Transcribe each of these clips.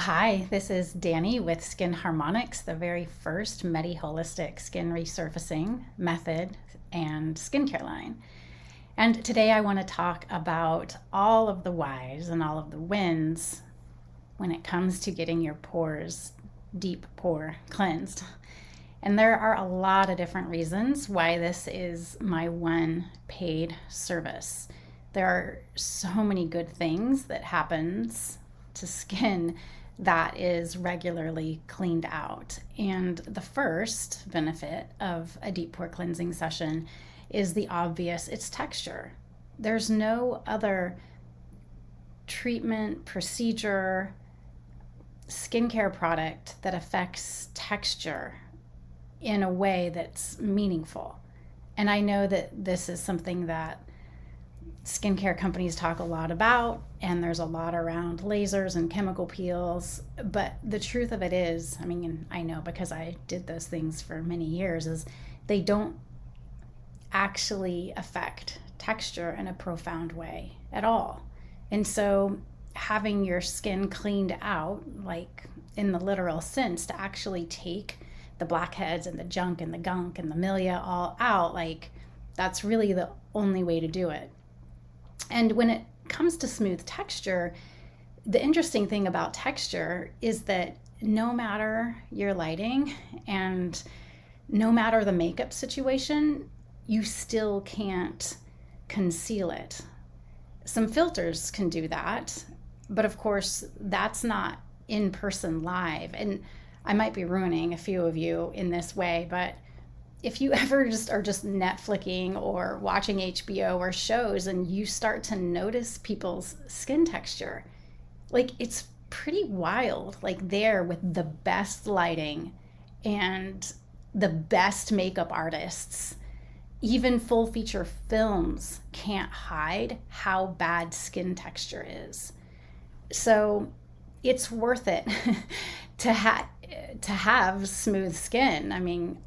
Hi, this is Danny with Skin Harmonics, the very first Medi-Holistic skin resurfacing method and skincare line. And today I want to talk about all of the whys and all of the wins when it comes to getting your pores, deep pore cleansed. And there are a lot of different reasons why this is my one paid service. There are so many good things that happens to skin that is regularly cleaned out. And the first benefit of a deep pore cleansing session is the obvious, it's texture. There's no other treatment, procedure, skincare product that affects texture in a way that's meaningful. And I know that this is something that skincare companies talk a lot about, and there's a lot around lasers and chemical peels. But the truth of it is, and I know because I did those things for many years, is they don't actually affect texture in a profound way at all. And so having your skin cleaned out, like in the literal sense, to actually take the blackheads and the junk and the gunk and the milia all out, like that's really the only way to do it. And when it comes to smooth texture, the interesting thing about texture is that no matter your lighting and no matter the makeup situation, you still can't conceal it. Some filters can do that, but of course that's not in person live. And I might be ruining a few of you in this way, but if you ever are just Netflixing or watching HBO or shows and you start to notice people's skin texture, like it's pretty wild, like there with the best lighting and the best makeup artists, even full feature films can't hide how bad skin texture is. So it's worth it to have smooth skin.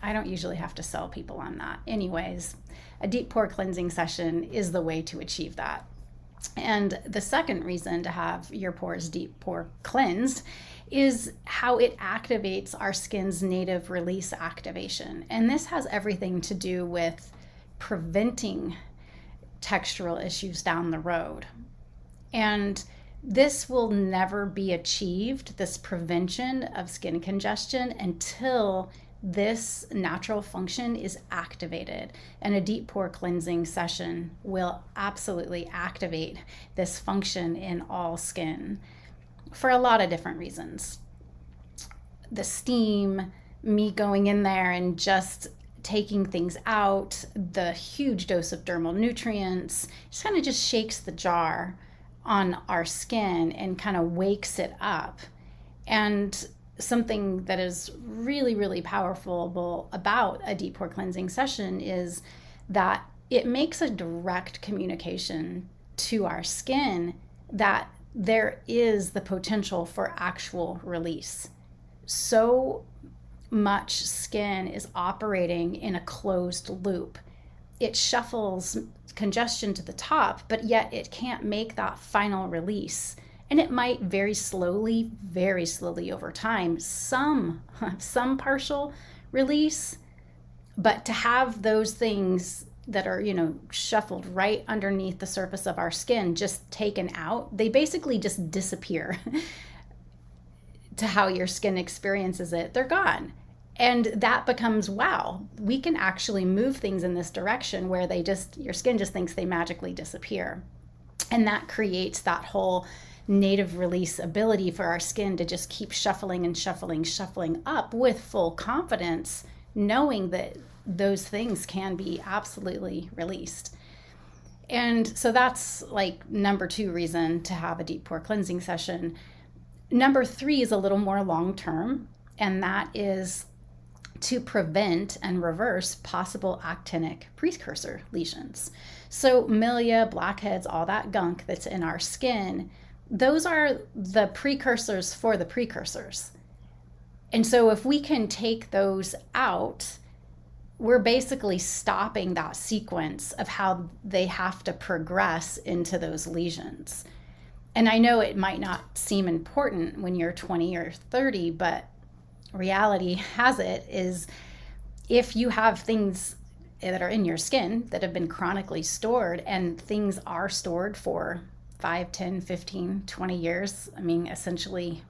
I don't usually have to sell people on that. Anyways, a deep pore cleansing session is the way to achieve that. And the second reason to have your pores deep pore cleansed is how it activates our skin's native release activation. And this has everything to do with preventing textural issues down the road. And this will never be achieved, this prevention of skin congestion, until this natural function is activated. And a deep pore cleansing session will absolutely activate this function in all skin for a lot of different reasons. The steam, me going in there and just taking things out, the huge dose of dermal nutrients, just kind of just shakes the jar on our skin and kind of wakes it up. And something that is really, really powerful about a deep pore cleansing session is that it makes a direct communication to our skin that there is the potential for actual release. So much skin is operating in a closed loop. It shuffles congestion to the top, but yet it can't make that final release. And it might very slowly over time, some partial release, but to have those things that are, shuffled right underneath the surface of our skin, just taken out, they basically just disappear to how your skin experiences it. They're gone. And that becomes, wow, we can actually move things in this direction where your skin just thinks they magically disappear. And that creates that whole native release ability for our skin to just keep shuffling up with full confidence, knowing that those things can be absolutely released. And so that's like number 2 reason to have a deep pore cleansing session. Number 3 is a little more long-term, and that is to prevent and reverse possible actinic precursor lesions. So milia, blackheads, all that gunk that's in our skin, those are the precursors for the precursors. And so if we can take those out, we're basically stopping that sequence of how they have to progress into those lesions. And I know it might not seem important when you're 20 or 30, but reality has it is if you have things that are in your skin that have been chronically stored, and things are stored for 5, 10, 15, 20 years, I mean, essentially,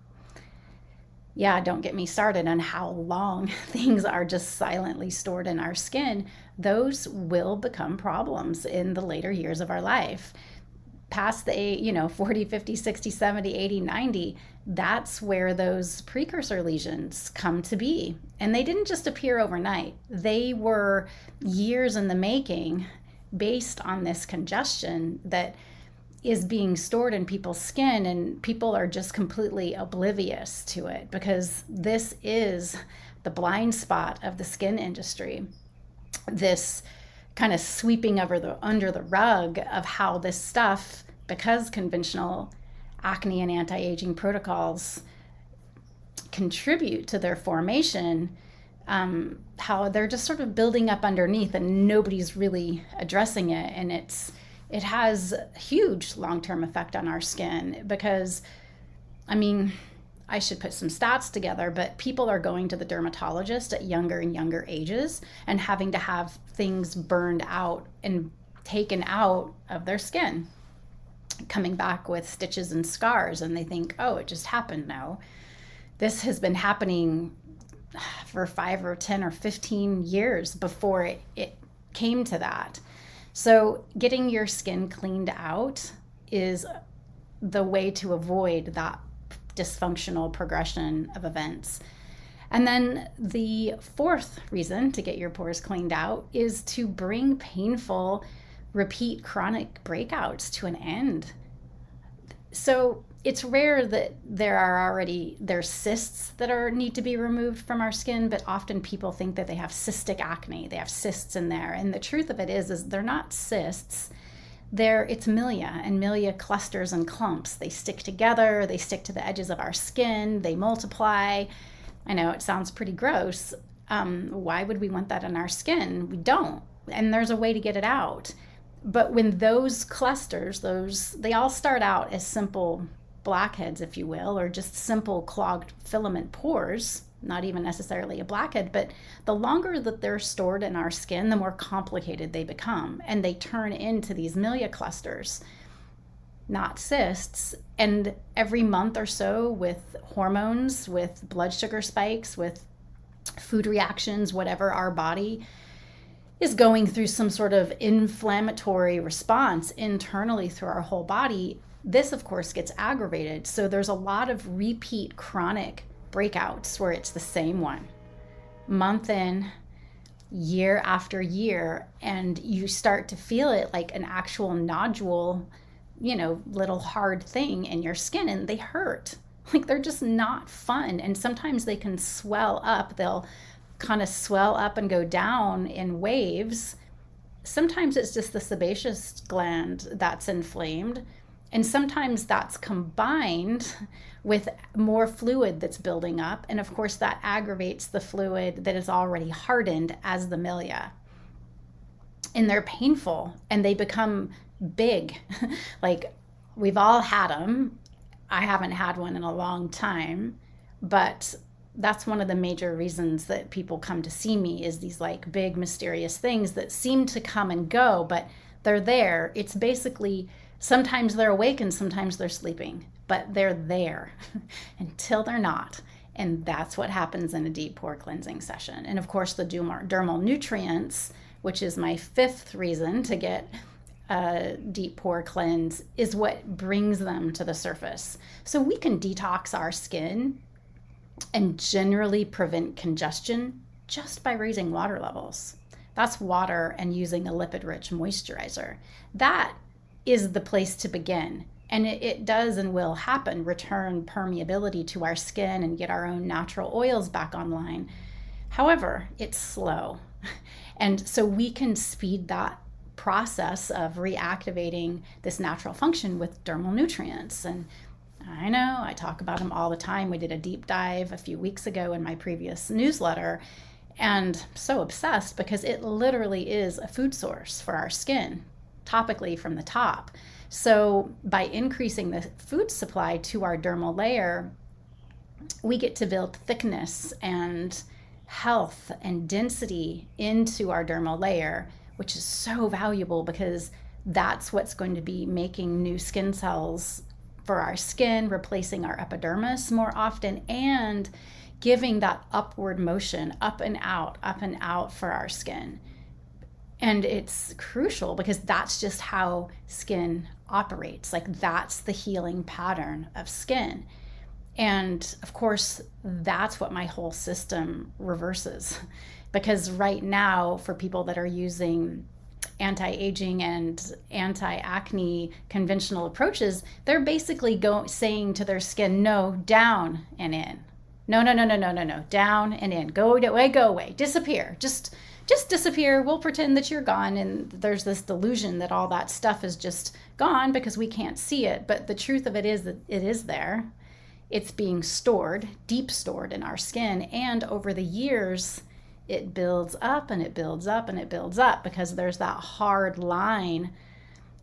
yeah, don't get me started on how long things are just silently stored in our skin. Those will become problems in the later years of our life. Past the 40, 50, 60, 70, 80, 90, that's where those precursor lesions come to be. And they didn't just appear overnight. They were years in the making based on this congestion that is being stored in people's skin, and people are just completely oblivious to it because this is the blind spot of the skin industry. This kind of sweeping under the rug of how this stuff, because conventional acne and anti-aging protocols contribute to their formation, how they're just sort of building up underneath and nobody's really addressing it. And it has a huge long-term effect on our skin because, I mean, I should put some stats together, but people are going to the dermatologist at younger and younger ages and having to have things burned out and taken out of their skin, coming back with stitches and scars, and they think, oh, it just happened. No, this has been happening for 5 or 10 or 15 years before it came to that. So getting your skin cleaned out is the way to avoid that dysfunctional progression of events. And then the fourth reason to get your pores cleaned out is to bring painful, repeat chronic breakouts to an end. So it's rare that there's cysts that need to be removed from our skin, but often people think that they have cystic acne. They have cysts in there. And the truth of it is they're not cysts. It's milia, and milia clusters and clumps. They stick together, they stick to the edges of our skin, they multiply. I know it sounds pretty gross. Why would we want that in our skin? We don't. And there's a way to get it out. But when those clusters, they all start out as simple blackheads, if you will, or just simple clogged filament pores, not even necessarily a blackhead, but the longer that they're stored in our skin, the more complicated they become, and they turn into these milia clusters, not cysts. And every month or so, with hormones, with blood sugar spikes, with food reactions, whatever, our body is going through some sort of inflammatory response internally through our whole body. This, of course, gets aggravated. So there's a lot of repeat chronic breakouts where it's the same one, month in, year after year, and you start to feel it like an actual nodule, little hard thing in your skin, and they hurt. Like, they're just not fun. And sometimes they can swell up. They'll kind of swell up and go down in waves. Sometimes it's just the sebaceous gland that's inflamed. And sometimes that's combined with more fluid that's building up. And of course, that aggravates the fluid that is already hardened as the milia. And they're painful and they become big. Like, we've all had them. I haven't had one in a long time, but that's one of the major reasons that people come to see me, is these like big mysterious things that seem to come and go, but they're there. It's basically, sometimes they're awake and sometimes they're sleeping, but they're there until they're not. And that's what happens in a deep pore cleansing session. And of course, the dermal nutrients, which is my fifth reason to get a deep pore cleanse, is what brings them to the surface. So we can detox our skin and generally prevent congestion just by raising water levels. That's water and using a lipid-rich moisturizer. That is the place to begin. And it does and will happen, return permeability to our skin and get our own natural oils back online. However, it's slow. And so we can speed that process of reactivating this natural function with dermal nutrients. And I know I talk about them all the time. We did a deep dive a few weeks ago in my previous newsletter, and so obsessed because it literally is a food source for our skin. topically from the top. So by increasing the food supply to our dermal layer, we get to build thickness and health and density into our dermal layer, which is so valuable because that's what's going to be making new skin cells for our skin, replacing our epidermis more often, and giving that upward motion, up and out for our skin. And it's crucial because that's just how skin operates. Like, that's the healing pattern of skin. And of course, that's what my whole system reverses. Because right now, for people that are using anti-aging and anti-acne conventional approaches, they're basically saying to their skin, no, down and in. No, down and in. Go away, disappear. Just disappear. We'll pretend that you're gone. And there's this delusion that all that stuff is just gone because we can't see it. But the truth of it is that it is there. It's being stored, deep stored in our skin. And over the years, it builds up and it builds up and it builds up because there's that hard line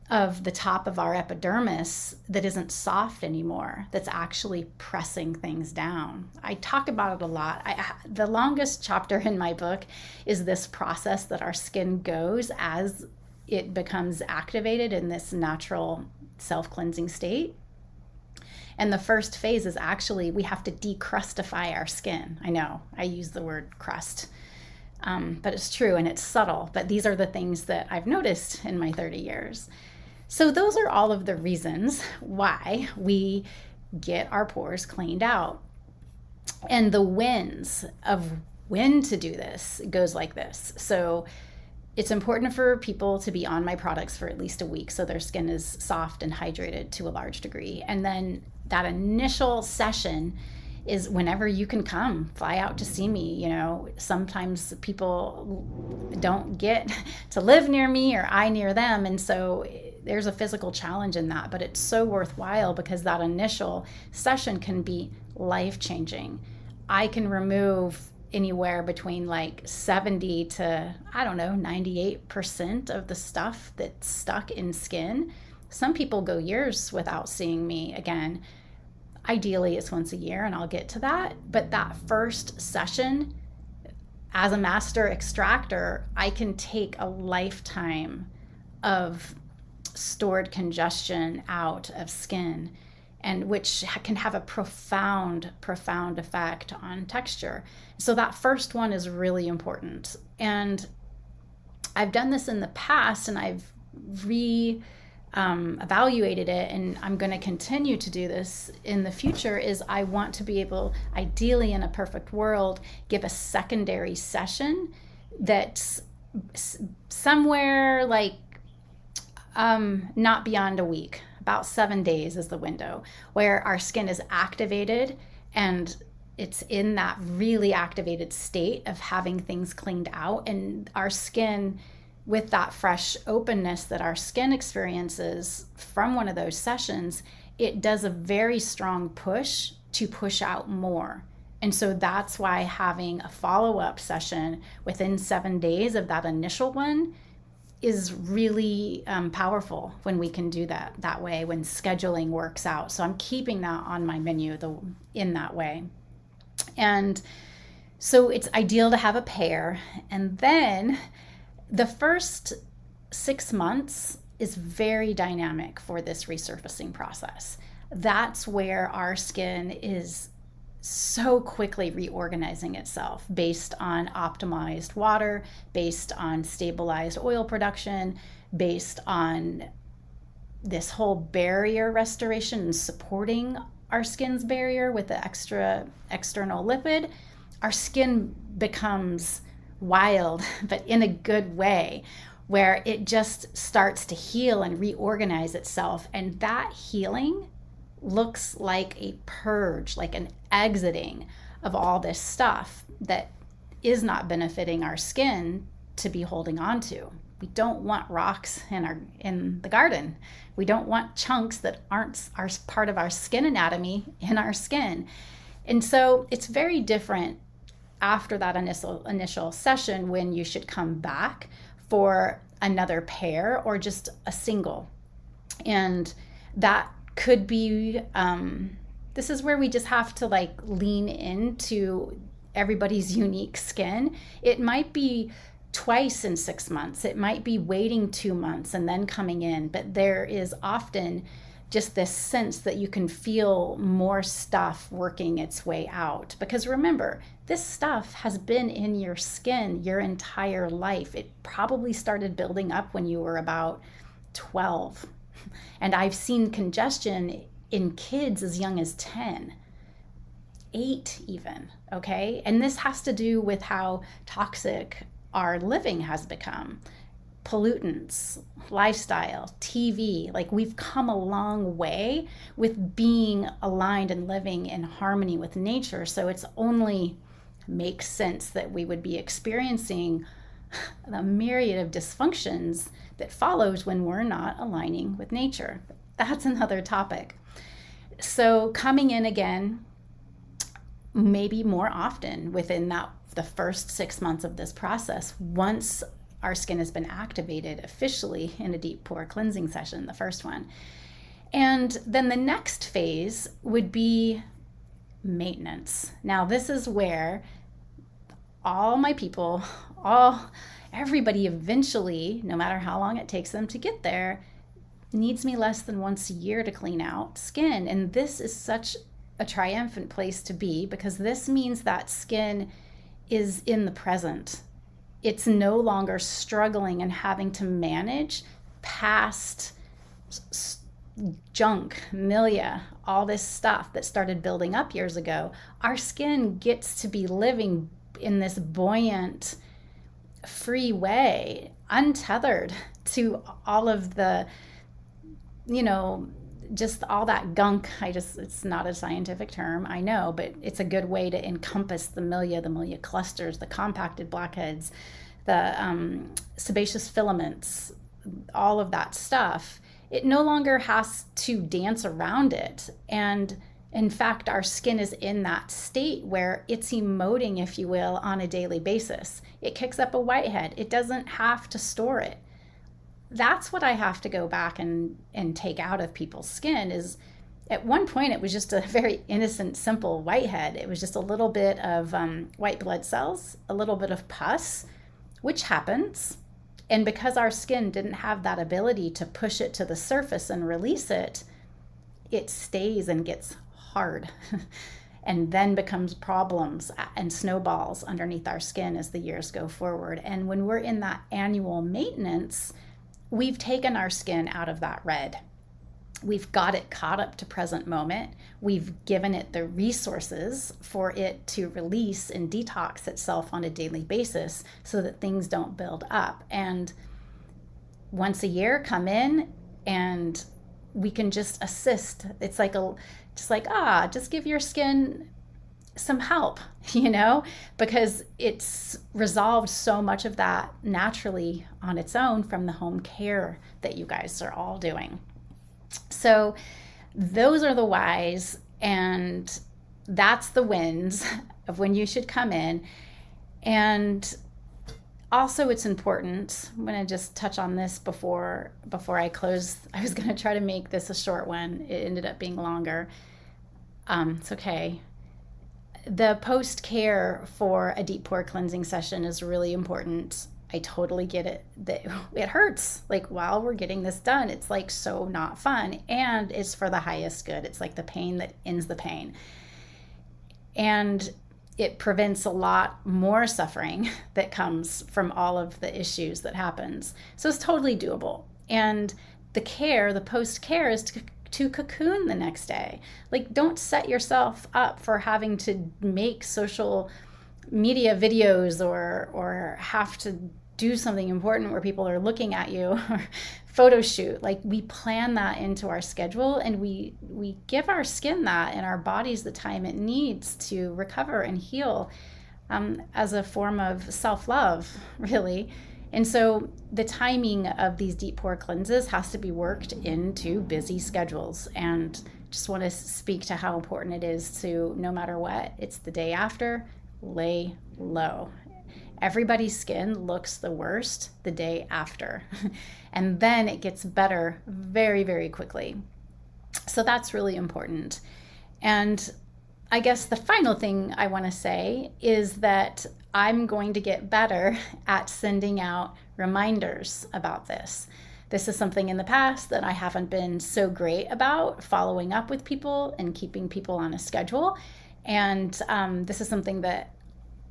of the top of our epidermis that isn't soft anymore, that's actually pressing things down. I talk about it a lot. The longest chapter in my book is this process that our skin goes as it becomes activated in this natural self-cleansing state. And the first phase is actually we have to decrustify our skin. I know, I use the word crust, but it's true and it's subtle. But these are the things that I've noticed in my 30 years. So those are all of the reasons why we get our pores cleaned out. And the wins of when to do this goes like this. So it's important for people to be on my products for at least a week so their skin is soft and hydrated to a large degree. And then that initial session is whenever you can come, fly out to see me. You know, sometimes people don't get to live near me or I near them. And so there's a physical challenge in that, but it's so worthwhile because that initial session can be life-changing. I can remove anywhere between like 70 to, 98% of the stuff that's stuck in skin. Some people go years without seeing me again. Ideally, it's once a year, and I'll get to that. But that first session, as a master extractor, I can take a lifetime of stored congestion out of skin, and which can have a profound effect on texture. So that first one is really important. And I've done this in the past, and I've evaluated it, and I'm going to continue to do this in the future. Is I want to be able, ideally in a perfect world, give a secondary session that's somewhere like not beyond a week. About 7 days is the window where our skin is activated and it's in that really activated state of having things cleaned out, and our skin, with that fresh openness that our skin experiences from one of those sessions, it does a very strong push to push out more. And so that's why having a follow-up session within 7 days of that initial one is really powerful when we can do that way, when scheduling works out. So I'm keeping that on my menu in that way. And so it's ideal to have a pair. And then the first 6 months is very dynamic for this resurfacing process. That's where our skin is so quickly reorganizing itself based on optimized water, based on stabilized oil production, based on this whole barrier restoration and supporting our skin's barrier with the extra external lipid. Our skin becomes wild, but in a good way, where it just starts to heal and reorganize itself. And that healing looks like a purge, like an exiting of all this stuff that is not benefiting our skin to be holding on to. We don't want rocks in the garden. We don't want chunks that aren't part of our skin anatomy in our skin. And so it's very different after that initial session when you should come back for another pair or just a single. And that could be, this is where we just have to like lean into everybody's unique skin. It might be twice in 6 months. It might be waiting 2 months and then coming in, but there is often just this sense that you can feel more stuff working its way out. Because remember, this stuff has been in your skin your entire life. It probably started building up when you were about 12. And I've seen congestion in kids as young as 10, 8 even, okay? And this has to do with how toxic our living has become. Pollutants, lifestyle, TV, like we've come a long way with being aligned and living in harmony with nature. So it's only makes sense that we would be experiencing the myriad of dysfunctions that follows when we're not aligning with nature. That's another topic. So coming in again, maybe more often within the first 6 months of this process, once our skin has been activated officially in a deep pore cleansing session, the first one. And then the next phase would be maintenance. Now, this is where all my people, everybody eventually, no matter how long it takes them to get there, needs me less than once a year to clean out skin. And this is such a triumphant place to be, because this means that skin is in the present. It's no longer struggling and having to manage past junk, milia, all this stuff that started building up years ago. Our skin gets to be living in this buoyant, free way, untethered to all of the, just all that gunk. It's not a scientific term, I know, but it's a good way to encompass the milia clusters, the compacted blackheads, the sebaceous filaments, all of that stuff. It no longer has to dance around it. And in fact, our skin is in that state where it's emoting, if you will, on a daily basis. It kicks up a whitehead. It doesn't have to store it. That's what I have to go back and take out of people's skin. Is at one point it was just a very innocent, simple whitehead. It was just a little bit of white blood cells, a little bit of pus, which happens. And because our skin didn't have that ability to push it to the surface and release it, it stays and gets hard and then becomes problems and snowballs underneath our skin as the years go forward. And when we're in that annual maintenance, we've taken our skin out of that red. We've got it caught up to present moment. We've given it the resources for it to release and detox itself on a daily basis so that things don't build up. And once a year, come in and we can just assist. It's like just give your skin some help, because it's resolved so much of that naturally on its own from the home care that you guys are all doing. So those are the whys, and that's the wins of when you should come in. And also it's important, I'm going to just touch on this before I close. I was going to try to make this a short one. It ended up being longer. It's okay. The post-care for a deep pore cleansing session is really important. I totally get it. It hurts. Like while we're getting this done, it's like so not fun, and it's for the highest good. It's like the pain that ends the pain. And it prevents a lot more suffering that comes from all of the issues that happens. So it's totally doable. And the post-care is to cocoon the next day. Like, don't set yourself up for having to make social media videos or have to do something important where people are looking at you or photo shoot. Like, we plan that into our schedule, and we give our skin that and our bodies the time it needs to recover and heal, as a form of self-love, really. And so the timing of these deep pore cleanses has to be worked into busy schedules. And just want to speak to how important it is to, no matter what, it's the day after, lay low. Everybody's skin looks the worst the day after. And then it gets better very, very quickly. So that's really important. And I guess the final thing I want to say is that I'm going to get better at sending out reminders about this. This is something in the past that I haven't been so great about, following up with people and keeping people on a schedule. And this is something that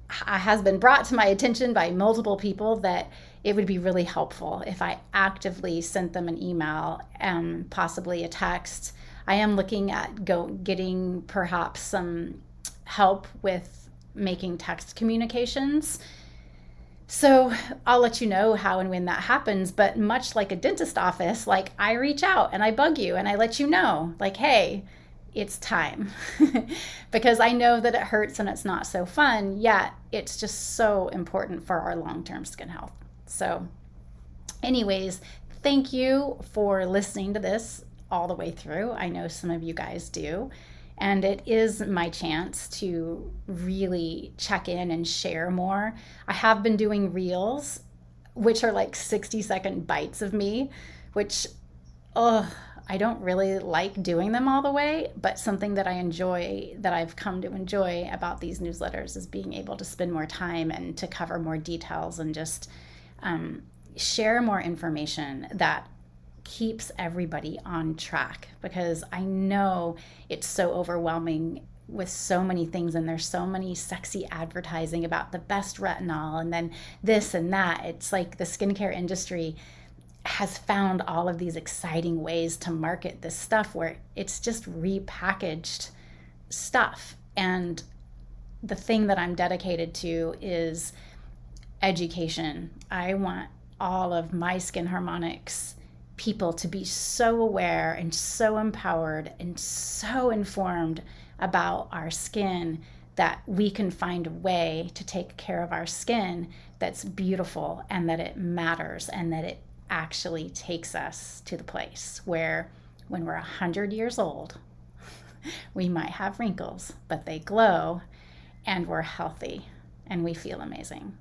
has been brought to my attention by multiple people, that it would be really helpful if I actively sent them an email and possibly a text. I am looking at getting perhaps some help with making text communications. So I'll let you know how and when that happens. But much like a dentist office, like, I reach out and I bug you and I let you know, like, hey, it's time. Because I know that it hurts and it's not so fun, yet it's just so important for our long-term skin health. So anyways, thank you for listening to this all the way through. I know some of you guys do. And it is my chance to really check in and share more. I have been doing reels, which are like 60-second bites of me, which, I don't really like doing them all the way, but something that I enjoy, that I've come to enjoy about these newsletters, is being able to spend more time and to cover more details and just share more information that keeps everybody on track, because I know it's so overwhelming with so many things, and there's so many sexy advertising about the best retinol and then this and that. It's like the skincare industry has found all of these exciting ways to market this stuff where it's just repackaged stuff. And the thing that I'm dedicated to is education. I want all of my Skin Harmonics people to be so aware and so empowered and so informed about our skin that we can find a way to take care of our skin that's beautiful, and that it matters, and that it actually takes us to the place where, when we're 100 years old, we might have wrinkles, but they glow, and we're healthy and we feel amazing.